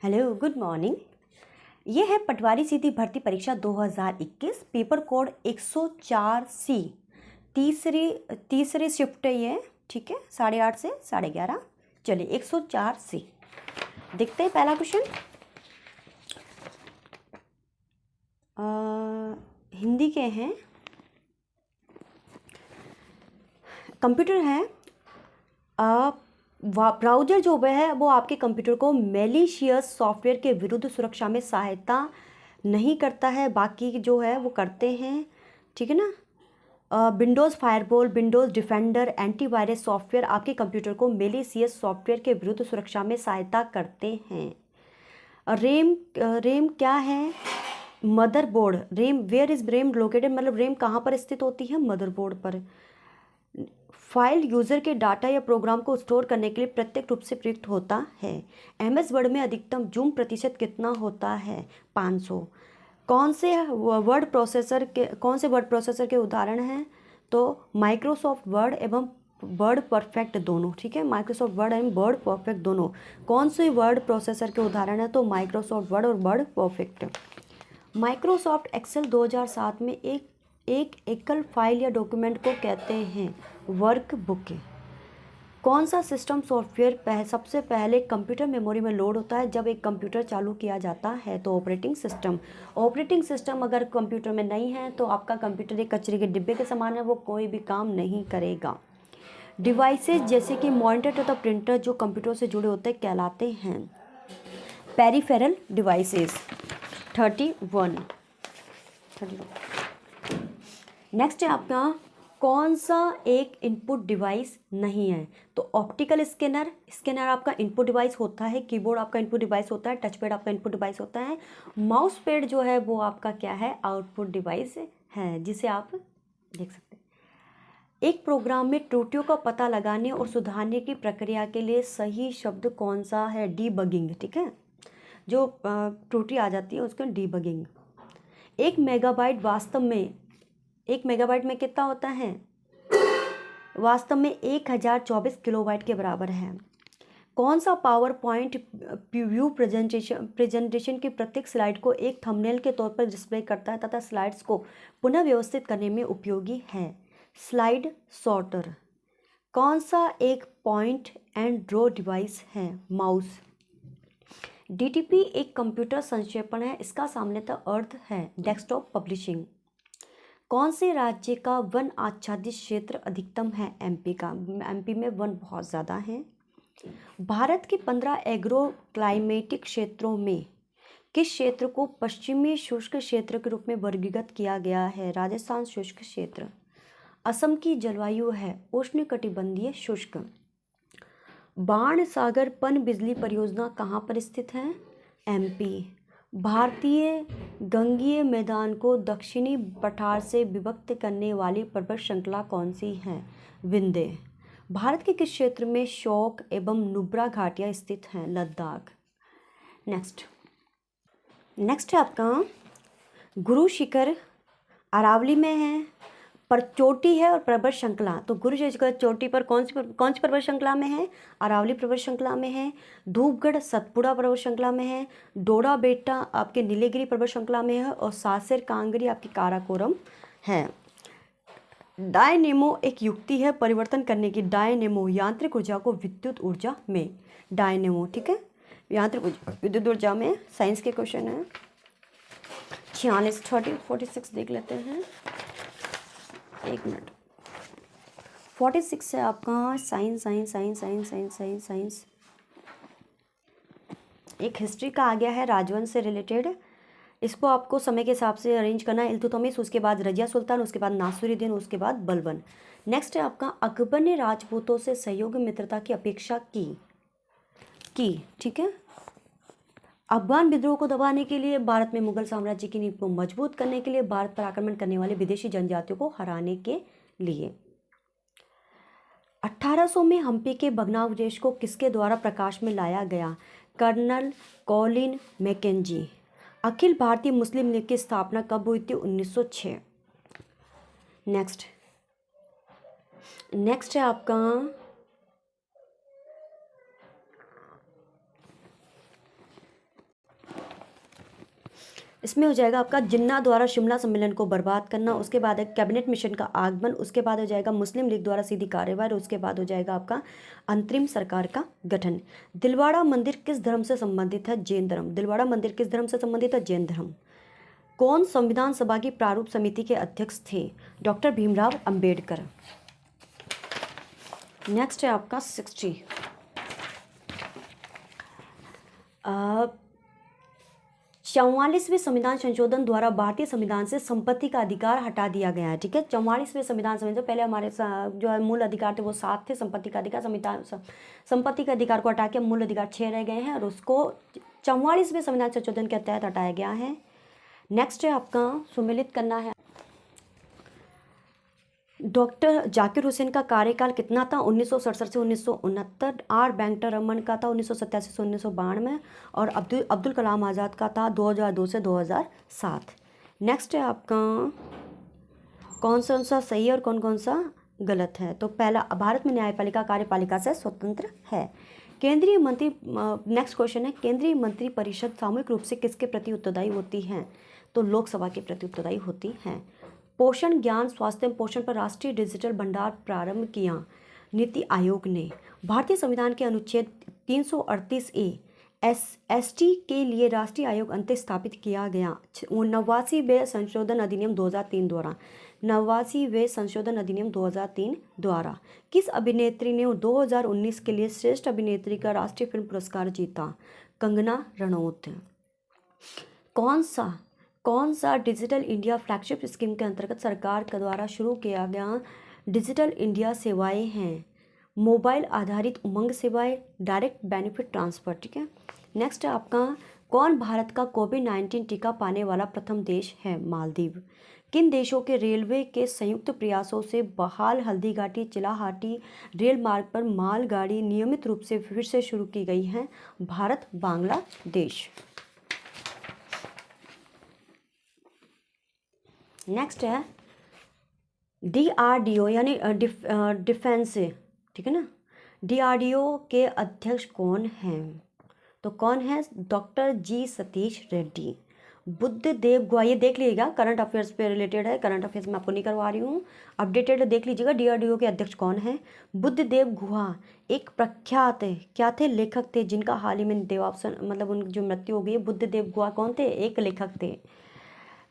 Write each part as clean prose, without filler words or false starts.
Hello, good morning. ये है पटवारी सीधी भर्ती परीक्षा 2021 पेपर कोड 104C। तीसरी शिफ्ट है ये, ठीक है, 8:30 से 11:30। चलिए 104C देखते हैं। पहला क्वेश्चन हिंदी के हैं, कंप्यूटर है। ब्राउज़र जो है वो आपके कंप्यूटर को मैलिशियस सॉफ्टवेयर के विरुद्ध सुरक्षा में सहायता नहीं करता है, बाकी जो है वो करते हैं, ठीक है ना। Windows firewall, Windows defender, antivirus software आपके कंप्यूटर को मैलिशियस सॉफ्टवेयर के विरुद्ध सुरक्षा में सहायता करते हैं। रैम क्या है? Motherboard. RAM, where is RAM located, मतलब रैम कहाँ पर स्थित होती है? मदरबोर्ड पर। फाइल यूज़र के डाटा या प्रोग्राम को स्टोर करने के लिए प्रत्येक रूप से प्रयुक्त होता है। एमएस वर्ड में अधिकतम जूम प्रतिशत कितना होता है? 500। कौन से वर्ड प्रोसेसर के उदाहरण हैं? तो माइक्रोसॉफ्ट वर्ड एवं वर्ड परफेक्ट दोनों, ठीक है, माइक्रोसॉफ्ट वर्ड एवं वर्ड परफेक्ट दोनों। कौन से वर्ड प्रोसेसर के उदाहरण है? तो माइक्रोसॉफ्ट वर्ड और वर्ड परफेक्ट। माइक्रोसॉफ्ट एक्सेल 2007 में एक एकल फाइल या डॉक्यूमेंट को कहते हैं वर्कबुक। कौन सा सिस्टम सॉफ्टवेयर सबसे पहले कंप्यूटर मेमोरी में लोड होता है जब एक कंप्यूटर चालू किया जाता है? तो ऑपरेटिंग सिस्टम। ऑपरेटिंग सिस्टम अगर कंप्यूटर में नहीं है तो आपका कंप्यूटर एक कचरे के डिब्बे के समान है, वो कोई भी काम नहीं करेगा। डिवाइसेस जैसे कि मॉनिटर तथा प्रिंटर जो कंप्यूटर से जुड़े होते कहलाते हैं पेरिफेरल डिवाइसेस। 31। नेक्स्ट है आपका, कौन सा एक इनपुट डिवाइस नहीं है? तो ऑप्टिकल स्कैनर आपका इनपुट डिवाइस होता है, कीबोर्ड आपका इनपुट डिवाइस होता है, टच पैड आपका इनपुट डिवाइस होता है, माउस पैड जो है वो आपका क्या है? आउटपुट डिवाइस है, जिसे आप देख सकते हैं। एक प्रोग्राम में त्रुटियों का पता लगाने और सुधारने की प्रक्रिया के लिए सही शब्द कौन सा है? डीबगिंग, ठीक है, जो त्रुटि आ जाती है उसका डीबगिंग। एक मेगाबाइट में कितना होता है? वास्तव में 1024 किलोबाइट के बराबर है। कौन सा पावर पॉइंट व्यू प्रेजेंटेशन की प्रत्येक स्लाइड को एक थंबनेल के तौर पर डिस्प्ले करता है तथा स्लाइड्स को पुनः व्यवस्थित करने में उपयोगी है? Slide sorter. कौन सा एक पॉइंट एंड ड्रॉ डिवाइस है? माउस। डीटीपी एक कंप्यूटर संक्षेपण है, इसका सामान्यतः अर्थ है डेस्कटॉप पब्लिशिंग। कौन से राज्य का वन आच्छादित क्षेत्र अधिकतम है? एमपी का। एमपी में वन बहुत ज़्यादा हैं। भारत के 15 एग्रो क्लाइमेटिक क्षेत्रों में किस क्षेत्र को पश्चिमी शुष्क क्षेत्र के रूप में वर्गीकृत किया गया है? राजस्थान शुष्क क्षेत्र। असम की जलवायु है उष्णकटिबंधीय शुष्क। बाण सागर पन बिजली परियोजना कहाँ पर स्थित है? एमपी। भारतीय गंगीय मैदान को दक्षिणी पठार से विभक्त करने वाली पर्वत श्रृंखला कौन सी है? विंध्य। भारत के किस क्षेत्र में शोक एवं नुब्रा घाटियाँ स्थित हैं? लद्दाख। नेक्स्ट है आपका, गुरु शिखर अरावली में है, पर चोटी है और पर्वत श्रृंखला। तो गुरु शिखर चोटी पर कौन सी पर्वत श्रृंखला में है? अरावली पर्वत श्रृंखला में है। धूपगढ़ सतपुड़ा पर्वत श्रृंखला में है। डोडा बेटा आपके नीलगिरी पर्वत श्रृंखला में है और सासेर कांगरी आपकी काराकोरम है। डायनेमो एक युक्ति है परिवर्तन करने की। डायनेमो यांत्रिक ऊर्जा को विद्युत ऊर्जा में। डायनेमो, ठीक है, यांत्रिक ऊर्जा विद्युत ऊर्जा में। साइंस के क्वेश्चन है 46 देख लेते हैं, एक मिनट। 46 है आपका साइंस। एक हिस्ट्री का आ गया है राजवंश से रिलेटेड। इसको आपको समय के हिसाब से अरेंज करना है। इल्तुतमिश, उसके बाद रजिया सुल्तान, उसके बाद नासिरुद्दीन, उसके बाद बलबन। नेक्स्ट है आपका, अकबर ने राजपूतों से सहयोग मित्रता की अपेक्षा की, ठीक है। अफगान विद्रोह को दबाने के लिए, भारत में मुगल साम्राज्य की नींव को मजबूत करने के लिए, भारत पर आक्रमण करने वाले विदेशी जनजातियों को हराने के लिए। 1800 में हम्पी के भग्नावशेष को किसके द्वारा प्रकाश में लाया गया? Colonel Colin McKenzie. Akhil Bharatiya मुस्लिम लीग की स्थापना कब हुई थी? 1906। नेक्स्ट है आपका, इसमें हो जाएगा आपका जिन्ना द्वारा शिमला सम्मेलन को बर्बाद करना, उसके बाद है कैबिनेट मिशन का आगमन, उसके बाद हो जाएगा मुस्लिम लीग द्वारा सीधी कार्रवाई, और उसके बाद हो जाएगा आपका अंतरिम सरकार का गठन। दिलवाड़ा मंदिर किस धर्म से संबंधित है? जैन धर्म। दिलवाड़ा मंदिर किस धर्म से संबंधित है? जैन धर्म। कौन संविधान सभा की प्रारूप समिति के अध्यक्ष थे? डॉक्टर भीमराव अंबेडकर। नेक्स्ट है आपका 60। 44वें संविधान संशोधन द्वारा भारतीय संविधान से संपत्ति का अधिकार हटा दिया गया है। ठीक है, 44वें संविधान संशोधन, पहले हमारे जो है मूल अधिकार थे वो 7 थे। संपत्ति का अधिकार, संपत्ति के अधिकार को हटा के मूल अधिकार 6 रह गए हैं, और उसको 44वें संविधान संशोधन के तहत हटाया गया है। नेक्स्ट है आपका सुमेलित करना है। डॉक्टर जाकिर हुसैन का कार्यकाल कितना था? 1967 से 1969। आर वेंकटरमण का था 1987 से 1992, और अब्दुल कलाम आज़ाद का था 2002 से 2007। नेक्स्ट है आपका कौन सा सही है और कौन कौन सा गलत है? तो पहला, भारत में न्यायपालिका कार्यपालिका से स्वतंत्र है। केंद्रीय मंत्री, नेक्स्ट क्वेश्चन है, केंद्रीय मंत्री परिषद सामूहिक रूप से किसके प्रति उत्तरदायी होती है? तो लोकसभा के प्रति उत्तरदायी होती है। पोषण, ज्ञान, स्वास्थ्य एवं पोषण पर राष्ट्रीय डिजिटल भंडार प्रारंभ किया नीति आयोग ने। भारतीय संविधान के अनुच्छेद 338A ST के लिए राष्ट्रीय आयोग अंत स्थापित किया गया 89वें संशोधन अधिनियम 2003 द्वारा। 89वें संशोधन अधिनियम 2003 द्वारा किस अभिनेत्री ने 2019 के लिए श्रेष्ठ अभिनेत्री का राष्ट्रीय फिल्म पुरस्कार जीता? कंगना रनौत। कौन सा डिजिटल इंडिया फ्लैगशिप स्कीम के अंतर्गत सरकार के द्वारा शुरू किया गया डिजिटल इंडिया सेवाएं हैं? मोबाइल आधारित उमंग सेवाएं, डायरेक्ट बेनिफिट ट्रांसफ़र। ठीक है, नेक्स्ट है आपका कौन भारत का कोविड-19 टीका पाने वाला प्रथम देश है? मालदीव। किन देशों के रेलवे के संयुक्त प्रयासों से बहाल हल्दीघाटी चिलाहाटी रेल मार्ग पर मालगाड़ी नियमित रूप से फिर से शुरू की गई है? भारत, बांग्लादेश। नेक्स्ट है DRDO यानी डिफेंस, ठीक है ना। DRDO के अध्यक्ष कौन हैं? तो कौन है? डॉक्टर जी सतीश रेड्डी। बुद्धदेव गुहा, ये देख लीजिएगा, करंट अफेयर्स पे रिलेटेड है, करंट अफेयर्स में आपको नहीं करवा रही हूँ, अपडेटेड देख लीजिएगा। DRDO के अध्यक्ष कौन है? बुद्धदेव गुहा एक प्रख्यात क्या थे? लेखक थे, जिनका हाल ही में देवावसान मतलब उनकी जो मृत्यु हो गई है। बुद्धदेव गुहा कौन थे? एक लेखक थे।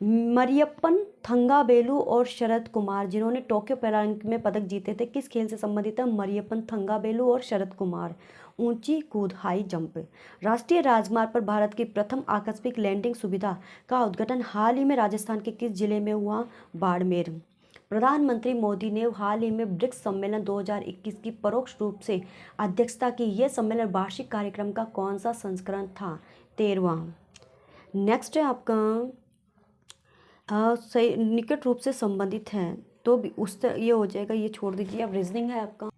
मरियप्पन थंगावेलु और शरद कुमार, जिन्होंने टोक्यो पैरालंपिक में पदक जीते थे, किस खेल से संबंधित है? मरियप्पन थंगावेलु और शरद कुमार। ऊंची कूद, हाई जंप। राष्ट्रीय राजमार्ग पर भारत की प्रथम आकस्मिक लैंडिंग सुविधा का उद्घाटन हाल ही में राजस्थान के किस जिले में हुआ? बाड़मेर। प्रधानमंत्री मोदी ने हाल ही में ब्रिक्स सम्मेलन 2021 की परोक्ष रूप से अध्यक्षता की। यह सम्मेलन वार्षिक कार्यक्रम का कौन सा संस्करण था? 13वां। नेक्स्ट है आपका सही निकट रूप से संबंधित है, तो भी ये हो जाएगा, ये छोड़ दीजिए। अब रीजनिंग है आपका।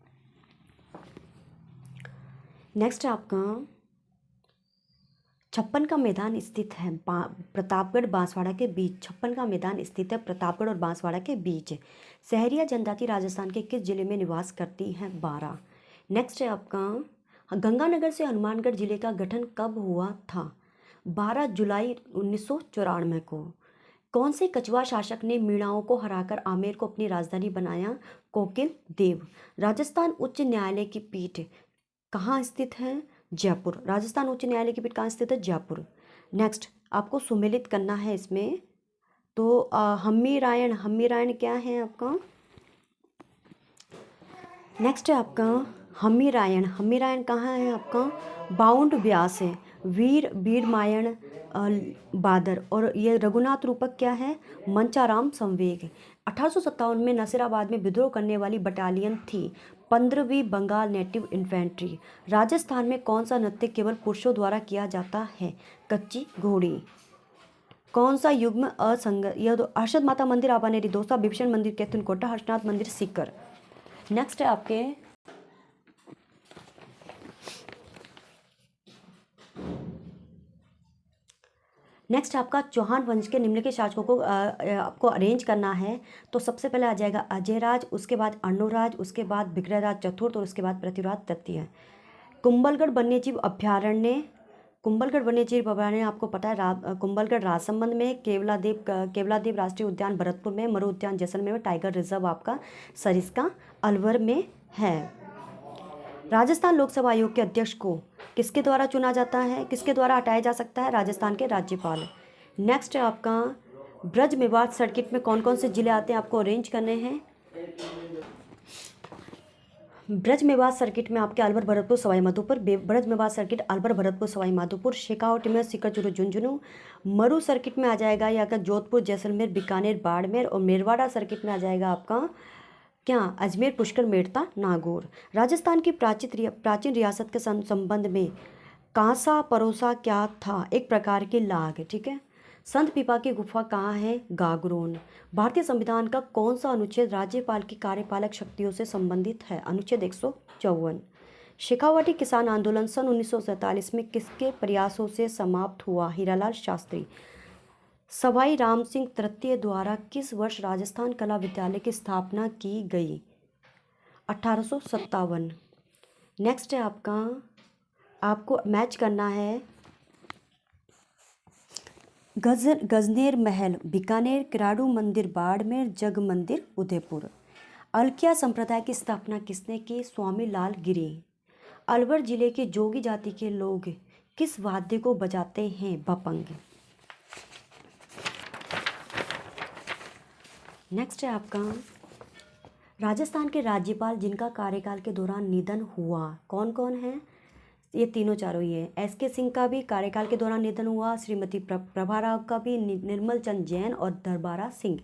नेक्स्ट है आपका 56 का मैदान स्थित है प्रतापगढ़ बांसवाड़ा के बीच। 56 का मैदान स्थित है प्रतापगढ़ और बांसवाड़ा के बीच। सहरिया जनजाति राजस्थान के किस जिले में निवास करती है? 12। नेक्स्ट है आपका गंगानगर से हनुमानगढ़ जिले का गठन कब हुआ था? 12 जुलाई 1994 को। कौन से कछुआ शासक ने मीणाओं को हराकर आमेर को अपनी राजधानी बनाया? कोकिल देव। राजस्थान उच्च न्यायालय की पीठ कहाँ स्थित है? जयपुर। राजस्थान उच्च न्यायालय की पीठ कहाँ स्थित है? जयपुर। नेक्स्ट आपको सुमेलित करना है इसमें, तो हम्मीरायण क्या है आपका? नेक्स्ट है आपका हम्मीरायण कहाँ है आपका? बाउंड ब्यास है। वीरमायण बादर, और ये रघुनाथ रूपक क्या है? मंचाराम संवेग। 1857 में नसीराबाद में विद्रोह करने वाली बटालियन थी 15वीं बंगाल नेटिव इन्फेंट्री। राजस्थान में कौन सा नृत्य केवल पुरुषों द्वारा किया जाता है? कच्ची घोड़ी। कौन सा युग्म असंग? यह तो हर्षद माता मंदिर आबानेरी दौसा, विभीषण मंदिर कैथुनकोटा, हर्षनाथ मंदिर सीकर। नेक्स्ट है आपके नेक्स्ट आपका चौहान वंश के निम्नलिखित शासकों को आपको अरेंज करना है। तो सबसे पहले आ जाएगा अजयराज, उसके बाद अर्णोराज, उसके बाद विग्रहराज चतुर्थ, और उसके बाद पृथ्वीराज तृतीय। कुंभलगढ़ वन्यजीव अभ्यारण्य कुंभलगढ़ वन्यजीव अभयारण्य आपको पता है कुंभलगढ़ राजसमंद में, केवलादेव राष्ट्रीय उद्यान भरतपुर में, मरु उद्यान जैसलमेर में, टाइगर रिजर्व आपका सरिस्का अलवर में है। राजस्थान लोकसभा आयोग के अध्यक्ष को किसके द्वारा चुना जाता है, किसके द्वारा हटाया जा सकता है? राजस्थान के राज्यपाल। नेक्स्ट है आपका ब्रज मेवाड़ सर्किट में कौन कौन से जिले आते हैं, आपको अरेंज करने हैं। ब्रज मेवाड़ सर्किट में आपके अलवर, भरतपुर, सवाई माधोपुर। ब्रज मेवाड़ सर्किट अलवर, भरतपुर, सवाई माधोपुर। शेखावटी में सीकर, चूरू, झुंझुनू। मरु सर्किट में आ जाएगा यहाँ का जोधपुर, जैसलमेर, बीकानेर, बाड़मेर। और मेरवाड़ा सर्किट में आ जाएगा आपका क्या? अजमेर, पुष्कर, मेड़ता, नागौर। राजस्थान की प्राचीन रियासत के संबंध में कांसा परोसा क्या था? एक प्रकार की लाग। ठीक है। संत पीपा की गुफा कहाँ है? गागरोन। भारतीय संविधान का कौन सा अनुच्छेद राज्यपाल की कार्यपालक शक्तियों से संबंधित है? अनुच्छेद 154। शेखावाटी किसान आंदोलन सन 1947 में किसके प्रयासों से समाप्त हुआ? हीरालाल शास्त्री। सवाई राम सिंह तृतीय द्वारा किस वर्ष राजस्थान कला विद्यालय की स्थापना की गई? 1857। नेक्स्ट है आपको मैच करना है गजनेर महल बीकानेर, किराड़ू मंदिर बाड़मेर, जग मंदिर उदयपुर। अलकिया संप्रदाय की स्थापना किसने की? स्वामी लाल गिरी। अलवर जिले के जोगी जाति के लोग किस वाद्य को बजाते हैं? बपंग। नेक्स्ट है आपका राजस्थान के राज्यपाल जिनका कार्यकाल के दौरान निधन हुआ, कौन कौन है? ये तीनों चारों ही है। एस.के. सिंह का भी कार्यकाल के दौरान निधन हुआ, श्रीमती प्रभा राव का भी, निर्मल चंद जैन और दरबारा सिंह।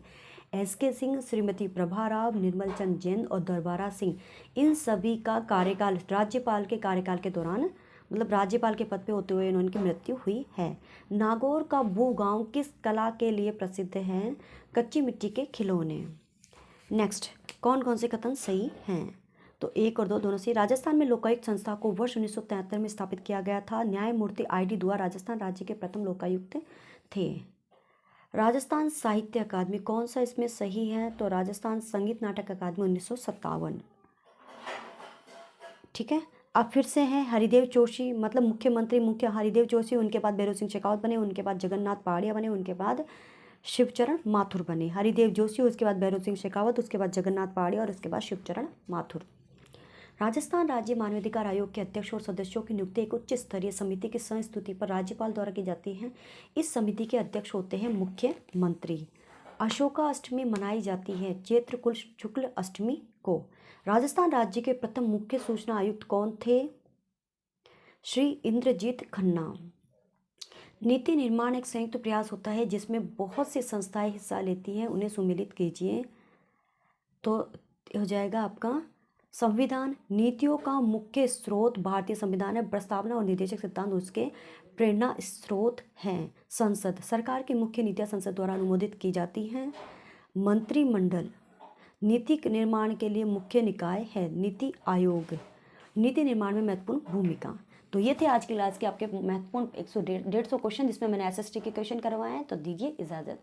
एस.के. सिंह, श्रीमती प्रभा राव, निर्मल चंद जैन और दरबारा सिंह, इन सभी का कार्यकाल राज्यपाल के कार्यकाल के दौरान, मतलब राज्यपाल के पद पे होते हुए उनकी मृत्यु हुई है। नागौर का बू गांव किस कला के लिए प्रसिद्ध है? कच्ची मिट्टी के खिलौने। नेक्स्ट, कौन कौन से कथन सही हैं? तो 1 और 2 दोनों से। राजस्थान में लोकायुक्त संस्था को वर्ष 1973 में स्थापित किया गया था। न्यायमूर्ति I.D. दुआ राजस्थान राज्य के प्रथम लोकायुक्त थे। राजस्थान साहित्य अकादमी कौन सा इसमें सही है? तो राजस्थान संगीत नाटक अकादमी 1957। ठीक है। अब फिर से हैं हरिदेव जोशी, मतलब मुख्य हरिदेव जोशी, उनके बाद भैरव सिंह शेखावत बने, उनके बाद जगन्नाथ पहाड़िया बने, उनके बाद शिवचरण माथुर बने। हरिदेव जोशी, उसके बाद भैरव सिंह शेखावत, उसके बाद जगन्नाथ पहाड़िया और उसके बाद शिवचरण माथुर। राजस्थान राज्य मानवाधिकार आयोग के अध्यक्ष और सदस्यों की नियुक्ति एक उच्च स्तरीय समिति की संस्तुति पर राज्यपाल द्वारा की जाती है। इस समिति के अध्यक्ष होते हैं मुख्यमंत्री। अशोका अष्टमी मनाई जाती है चैत्र शुक्ल अष्टमी को। राजस्थान राज्य के प्रथम मुख्य सूचना आयुक्त कौन थे? श्री इंद्रजीत खन्ना। नीति निर्माण एक संयुक्त प्रयास होता है जिसमें बहुत सी संस्थाएं हिस्सा लेती हैं, उन्हें सम्मिलित कीजिए। तो हो जाएगा आपका संविधान। नीतियों का मुख्य स्रोत भारतीय संविधान है। प्रस्तावना और निर्देशक सिद्धांत उसके प्रेरणा स्रोत हैं। संसद, सरकार की मुख्य नीतियां संसद द्वारा अनुमोदित की जाती हैं। मंत्रिमंडल नीति निर्माण के लिए मुख्य निकाय है। नीति आयोग नीति निर्माण में महत्वपूर्ण भूमिका। तो ये थे आज की क्लास के आपके महत्वपूर्ण 100-150 क्वेश्चन जिसमें मैंने SST के क्वेश्चन करवाए हैं। तो दीजिए इजाज़त।